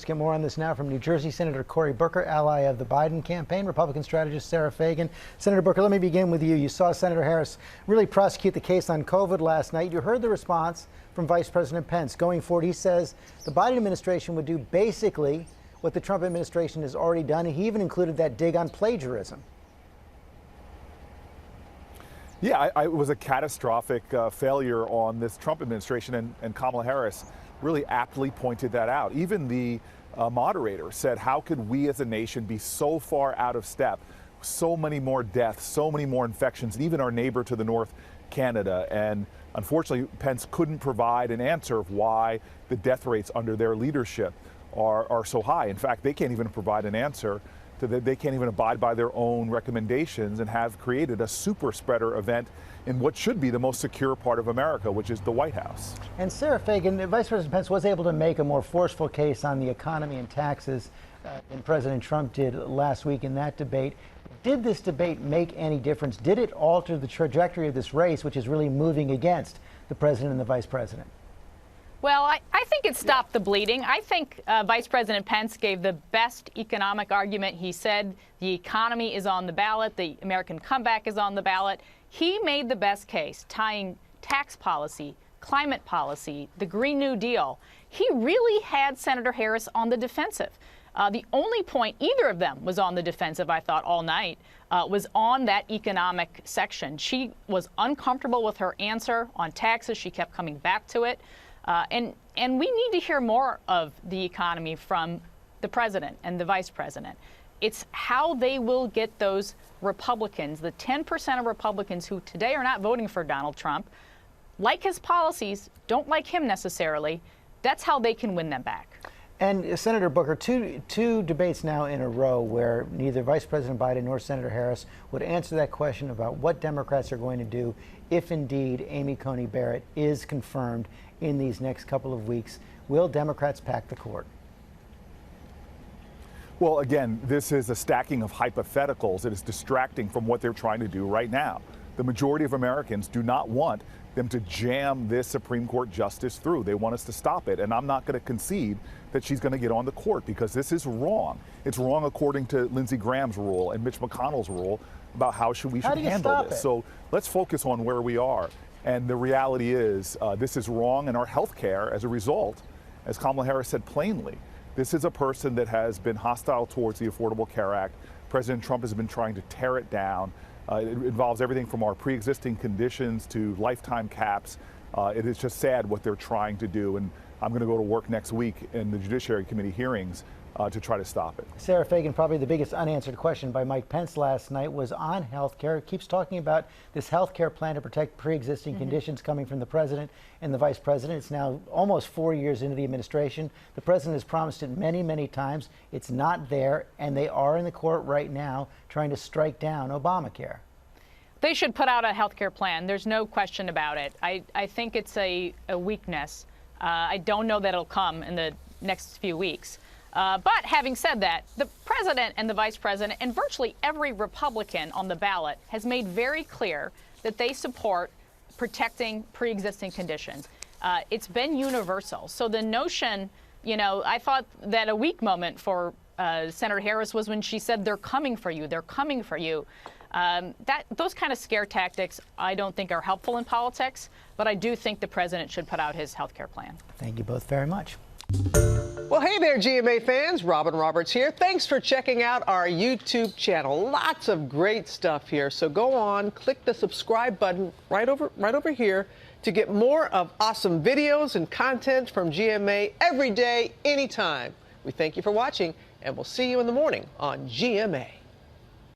Let's get more on this now from New Jersey Senator Cory Booker, ally of the Biden campaign, Republican strategist Sara Fagen. Senator Booker, let me begin with you. You saw Senator Harris really prosecute the case on COVID last night. You heard the response from Vice President Pence. Going forward, he says the Biden administration would do basically what the Trump administration has already done, and he even included that dig on plagiarism. Yeah, it was a catastrophic failure on this Trump administration, and Kamala Harris really aptly pointed that out. Even the moderator said, how could we as a nation be so far out of step? So many more deaths, so many more infections, and even our neighbor to the north, Canada. And unfortunately, Pence couldn't provide an answer of why the death rates under their leadership are so high. In fact, they can't even provide an answer to that. They can't even abide by their own recommendations and have created a super spreader event in what should be the most secure part of America, which is the White House. And Sara Fagen, Vice President Pence was able to make a more forceful case on the economy and taxes than President Trump did last week in that debate. Did this debate make any difference? Did it alter the trajectory of this race, which is really moving against the president and the vice president? Well, I think it stopped the bleeding. I think Vice President Pence gave the best economic argument. He said the economy is on the ballot, the American comeback is on the ballot. He made the best case, tying tax policy, climate policy, the Green New Deal. He really had Senator Harris on the defensive. The only point either of them was on the defensive, I thought, all night, was on that economic section. She was uncomfortable with her answer on taxes. She kept coming back to it. And we need to hear more of the economy from the president and the vice president. It's how they will get those Republicans, the 10% of Republicans who today are not voting for Donald Trump, like his policies, don't like him necessarily. That's how they can win them back. And Senator Booker, two debates now in a row where neither Vice President Biden nor Senator Harris would answer that question about what Democrats are going to do if indeed Amy Coney Barrett is confirmed in these next couple of weeks. Will Democrats pack the court? Well, again, this is a stacking of hypotheticals that is distracting from what they're trying to do right now. The majority of Americans do not want them to jam this Supreme Court justice through. They want us to stop it. And I'm not going to concede that she's going to get on the court because this is wrong. It's wrong according to Lindsey Graham's rule and Mitch McConnell's rule about how we should handle this. So let's focus on where we are. And the reality is this is wrong in our health care as a result, as Kamala Harris said plainly. This is a person that has been hostile towards the Affordable Care Act. President Trump has been trying to tear it down. It involves everything from our pre-existing conditions to lifetime caps. It is just sad what they're trying to do. And I'm going to go to work next week in the Judiciary Committee hearings to try to stop it. Sara Fagen, probably the biggest unanswered question by Mike Pence last night was on health care. It keeps talking about this health care plan to protect pre-existing conditions coming from the president and the vice president. It's now almost 4 years into the administration. The president has promised it many, many times. It's not there, and they are in the court right now trying to strike down Obamacare. They should put out a health care plan. There's no question about it. I think it's a weakness. I don't know that it'll come in the next few weeks. But having said that, the president and the vice president and virtually every Republican on the ballot has made very clear that they support protecting pre-existing conditions. It's been universal. So the notion, I thought that a weak moment for Senator Harris was when she said, they're coming for you, they're coming for you. Those kind of scare tactics I don't think are helpful in politics, but I do think the president should put out his health care plan. Thank you both very much. Well, hey there, GMA fans. Robin Roberts here. Thanks for checking out our YouTube channel. Lots of great stuff here. So go on, click the subscribe button right over here to get more of awesome videos and content from GMA every day, anytime. We thank you for watching, and we'll see you in the morning on GMA.